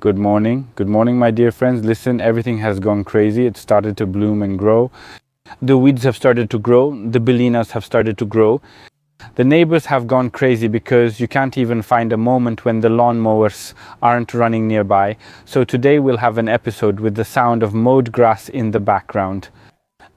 Good morning. Good morning, my dear friends. Listen, everything has gone crazy. It started to bloom and grow. The weeds have started to grow. The bellinas have started to grow. The neighbors have gone crazy because you can't even find a moment when the lawnmowers aren't running nearby. So today we'll have an episode with the sound of mowed grass in the background.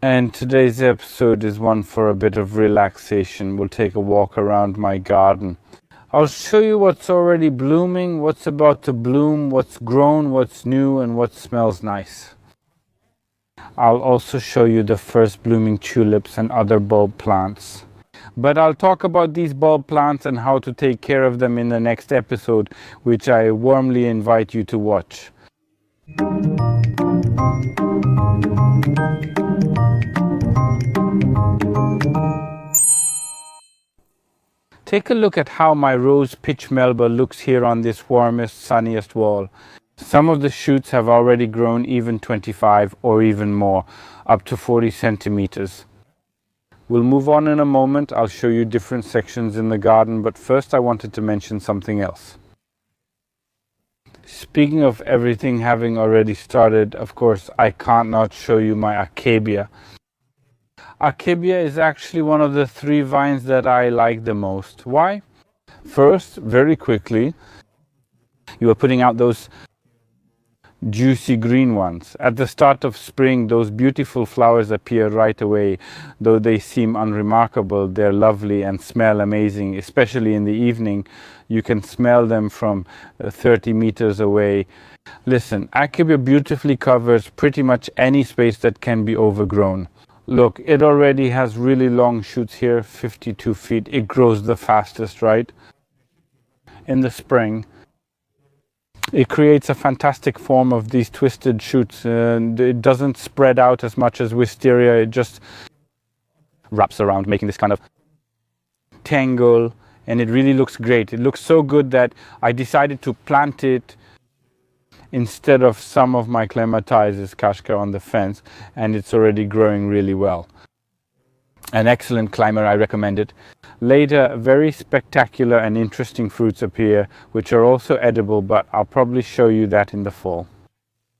And today's episode is one for a bit of relaxation. We'll take a walk around my garden. I'll show you what's already blooming, what's about to bloom, what's grown, what's new, and what smells nice. I'll also show you the first blooming tulips and other bulb plants. But I'll talk about these bulb plants and how to take care of them in the next episode, which I warmly invite you to watch. Take a look at how my rose pitch melba looks here on this warmest, sunniest wall. Some of the shoots have already grown even 25 or even more, up to 40 centimeters. We'll move on in a moment. I'll show you different sections in the garden, but first I wanted to mention something else. Speaking of everything having already started, of course, I can't not show you my Akebia. Akebia is actually one of the 3 vines that I like the most. Why? First, very quickly, you are putting out those juicy green ones. At the start of spring, those beautiful flowers appear right away. Though they seem unremarkable, they're lovely and smell amazing, especially in the evening. You can smell them from 30 meters away. Listen, Akebia beautifully covers pretty much any space that can be overgrown. Look, it already has really long shoots here, 52 feet. It grows the fastest, right? In the spring, it creates a fantastic form of these twisted shoots. It doesn't spread out as much as wisteria. It just wraps around, making this kind of tangle, and it really looks great. It looks so good that I decided to plant it instead of some of my Clematis kashka on the fence, and it's already growing really well. An excellent climber, I recommend it. Later, very spectacular and interesting fruits appear, which are also edible, but I'll probably show you that in the fall.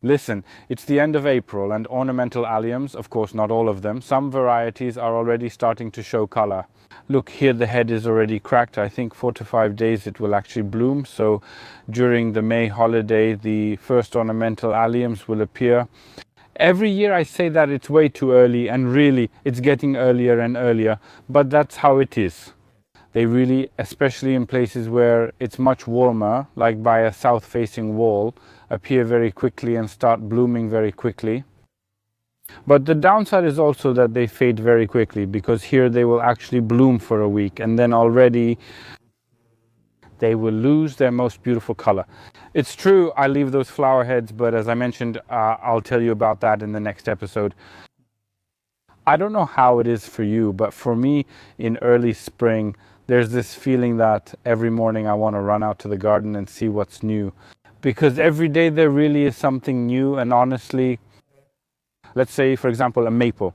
Listen, it's the end of April, and ornamental alliums, of course not all of them, some varieties are already starting to show color. Look, here the head is already cracked. I think 4 to 5 days it will actually bloom. So during the May holiday, the first ornamental alliums will appear. Every year I say that it's way too early, and really it's getting earlier and earlier, but that's how it is. They really, especially in places where it's much warmer, like by a south-facing wall, appear very quickly and start blooming very quickly. But the downside is also that they fade very quickly, because here they will actually bloom for a week and then already they will lose their most beautiful color. It's true, I leave those flower heads, but as I mentioned, I'll tell you about that in the next episode. I don't know how it is for you, but for me in early spring, there's this feeling that every morning I want to run out to the garden and see what's new. Because every day there really is something new, and honestly, let's say, for example, a maple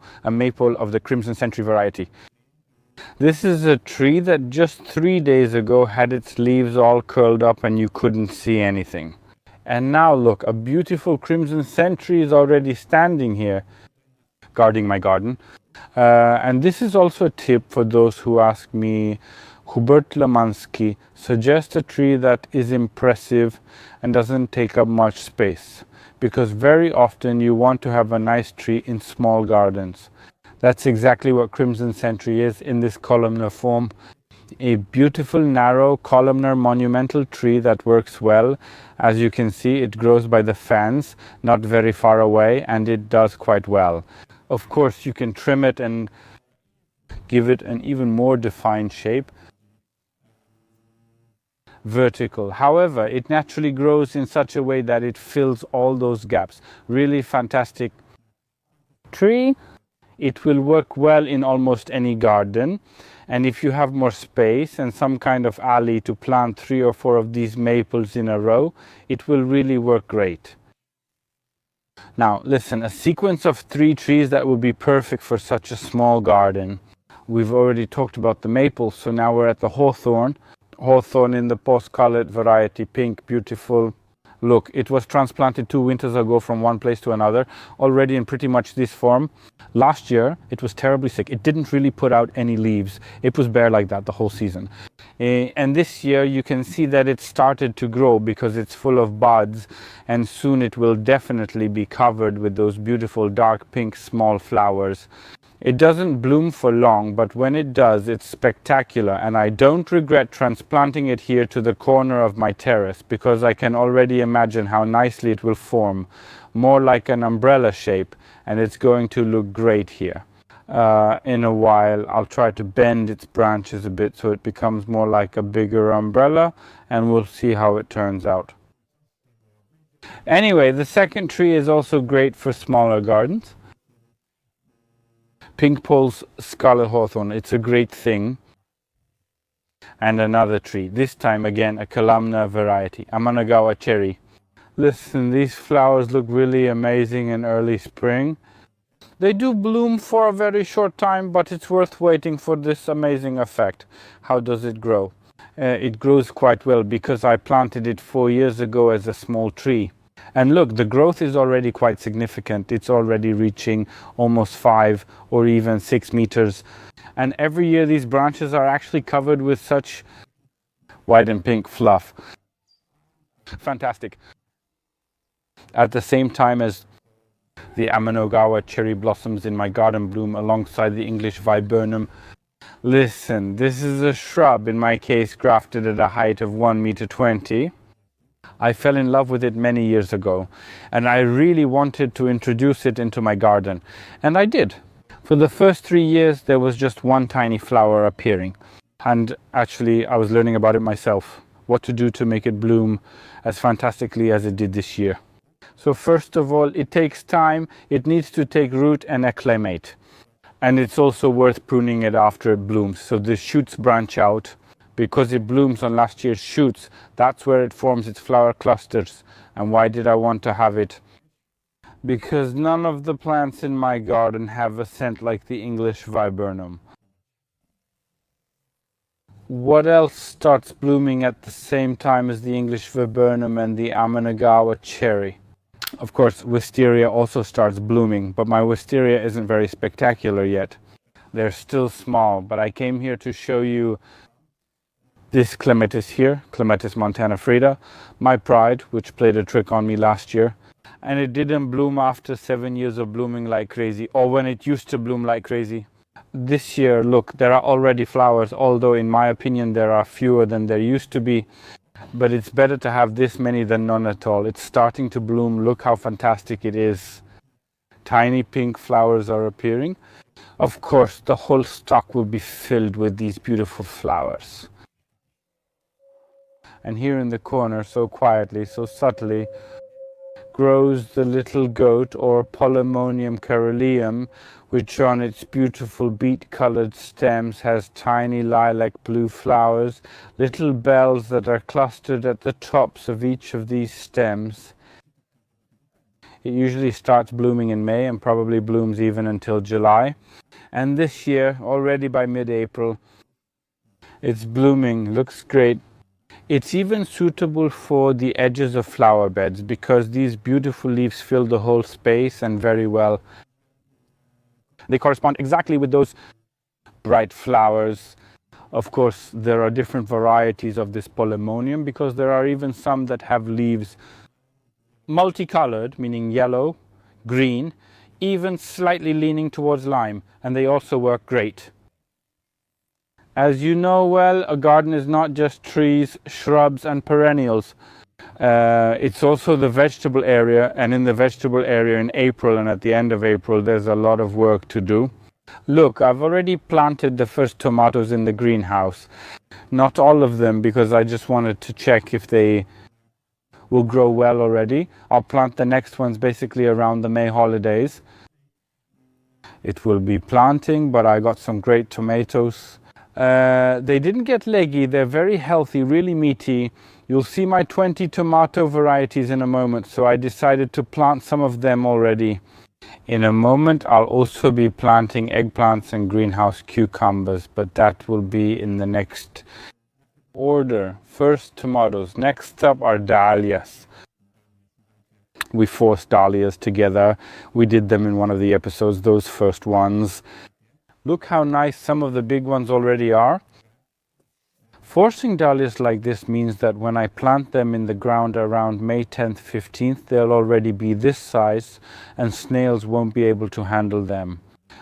of the Crimson Century variety. This is a tree that just 3 days ago had its leaves all curled up and you couldn't see anything. And now look, a beautiful Crimson Century is already standing here, guarding my garden. And this is also a tip for those who ask me, Hubert Lemansky suggests a tree that is impressive and doesn't take up much space. Because very often you want to have a nice tree in small gardens. That's exactly what Crimson Century is in this columnar form. A beautiful, narrow, columnar, monumental tree that works well. As you can see, it grows by the fans, not very far away, and it does quite well. Of course, you can trim it and give it an even more defined shape. Vertical. However, it naturally grows in such a way that it fills all those gaps. Really fantastic tree. It will work well in almost any garden, and if you have more space and some kind of alley to plant 3 or 4 of these maples in a row, it will really work great. Now listen, a sequence of 3 trees that would be perfect for such a small garden. We've already talked about the maple, so now we're at the hawthorn. Hawthorn in the post-colored variety, pink, beautiful, Look, it was transplanted 2 winters ago from one place to another, already in pretty much this form. Last year, it was terribly sick. It didn't really put out any leaves. It was bare like that the whole season. And this year, you can see that it started to grow because it's full of buds, and soon it will definitely be covered with those beautiful dark pink small flowers. It doesn't bloom for long, but when it does, it's spectacular, and I don't regret transplanting it here to the corner of my terrace because I can already imagine how nicely it will form, more like an umbrella shape, and it's going to look great here. In a while, I'll try to bend its branches a bit so it becomes more like a bigger umbrella, and we'll see how it turns out. Anyway, the second tree is also great for smaller gardens. Pink Pole's Scarlet Hawthorn, it's a great thing. And another tree, this time again a columnar variety, Amanagawa cherry. Listen, these flowers look really amazing in early spring. They do bloom for a very short time, but it's worth waiting for this amazing effect. How does it grow? It grows quite well because I planted it 4 years ago as a small tree. And look, the growth is already quite significant. It's already reaching almost 5 or even 6 meters. And every year these branches are actually covered with such white and pink fluff. Fantastic. At the same time as the Amanagawa cherry blossoms in my garden bloom alongside the English viburnum. Listen, this is a shrub, in my case grafted at a height of 1.20 meters. I fell in love with it many years ago, and I really wanted to introduce it into my garden, and I did. For the first 3 years there was just one tiny flower appearing, and actually I was learning about it myself, what to do to make it bloom as fantastically as it did this year. So first of all, it takes time, it needs to take root and acclimate, and it's also worth pruning it after it blooms, so the shoots branch out. Because it blooms on last year's shoots, that's where it forms its flower clusters. And why did I want to have it? Because none of the plants in my garden have a scent like the English viburnum. What else starts blooming at the same time as the English viburnum and the Amanagawa cherry? Of course, wisteria also starts blooming, but my wisteria isn't very spectacular yet. They're still small, but I came here to show you this Clematis here, Clematis montana frida, my pride, which played a trick on me last year. And it didn't bloom after 7 years of blooming like crazy, or when it used to bloom like crazy. This year, look, there are already flowers, although in my opinion there are fewer than there used to be. But it's better to have this many than none at all. It's starting to bloom, look how fantastic it is. Tiny pink flowers are appearing. Of course, the whole stock will be filled with these beautiful flowers. And here in the corner, so quietly, so subtly, grows the little goat, or Polemonium caroleum, which on its beautiful beet-colored stems has tiny lilac blue flowers, little bells that are clustered at the tops of each of these stems. It usually starts blooming in May and probably blooms even until July. And this year, already by mid-April, it's blooming, looks great. It's even suitable for the edges of flower beds because these beautiful leaves fill the whole space and very well. They correspond exactly with those bright flowers. Of course, there are different varieties of this Polemonium because there are even some that have leaves multicolored, meaning yellow, green, even slightly leaning towards lime, and they also work great. As you know well, a garden is not just trees, shrubs and perennials. It's also the vegetable area, and in the vegetable area in April and at the end of April there's a lot of work to do. Look, I've already planted the first tomatoes in the greenhouse. Not all of them, because I just wanted to check if they will grow well already. I'll plant the next ones basically around the May holidays. It will be planting, but I got some great tomatoes. They didn't get leggy, they're very healthy, really meaty. You'll see my 20 tomato varieties in a moment, so I decided to plant some of them already. In a moment I'll also be planting eggplants and greenhouse cucumbers, but that will be in the next order. First tomatoes, next up are dahlias. We forced dahlias together. We did them in one of the episodes, those first ones. Look how nice some of the big ones already are. Forcing dahlias like this means that when I plant them in the ground around May 10th, 15th, they'll already be this size and snails won't be able to handle them.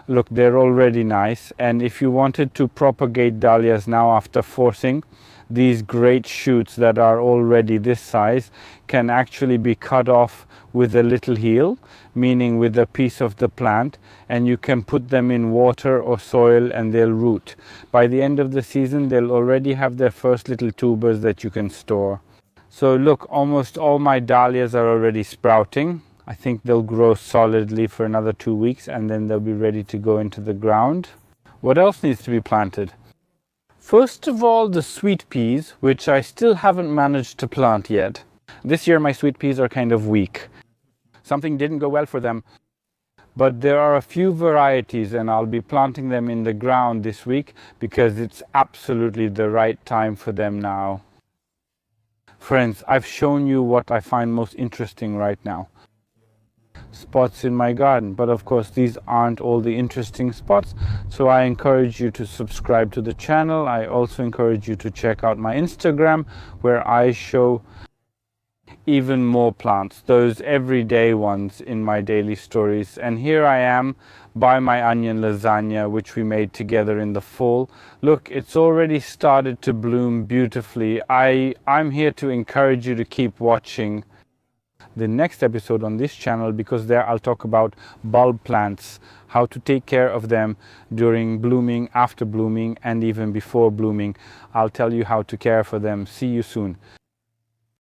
Look, they're already nice, and if you wanted to propagate dahlias now after forcing, these great shoots that are already this size can actually be cut off with a little heel, meaning with a piece of the plant, and you can put them in water or soil and they'll root. By the end of the season, they'll already have their first little tubers that you can store. So look, almost all my dahlias are already sprouting. I think they'll grow solidly for another 2 weeks and then they'll be ready to go into the ground. What else needs to be planted? First of all, the sweet peas, which I still haven't managed to plant yet. This year my sweet peas are kind of weak. Something didn't go well for them. But there are a few varieties and I'll be planting them in the ground this week because it's absolutely the right time for them now. Friends, I've shown you what I find most interesting right now. Spots in my garden, but of course these aren't all the interesting spots, so I encourage you to subscribe to the channel. I also encourage you to check out my Instagram where I show even more plants, those everyday ones in my daily stories. And here I am by my onion lasagna, which we made together in the fall. Look, it's already started to bloom beautifully. I'm here to encourage you to keep watching the next episode on this channel, because there I'll talk about bulb plants, how to take care of them during blooming, after blooming, and even before blooming. I'll tell you how to care for them. See you soon.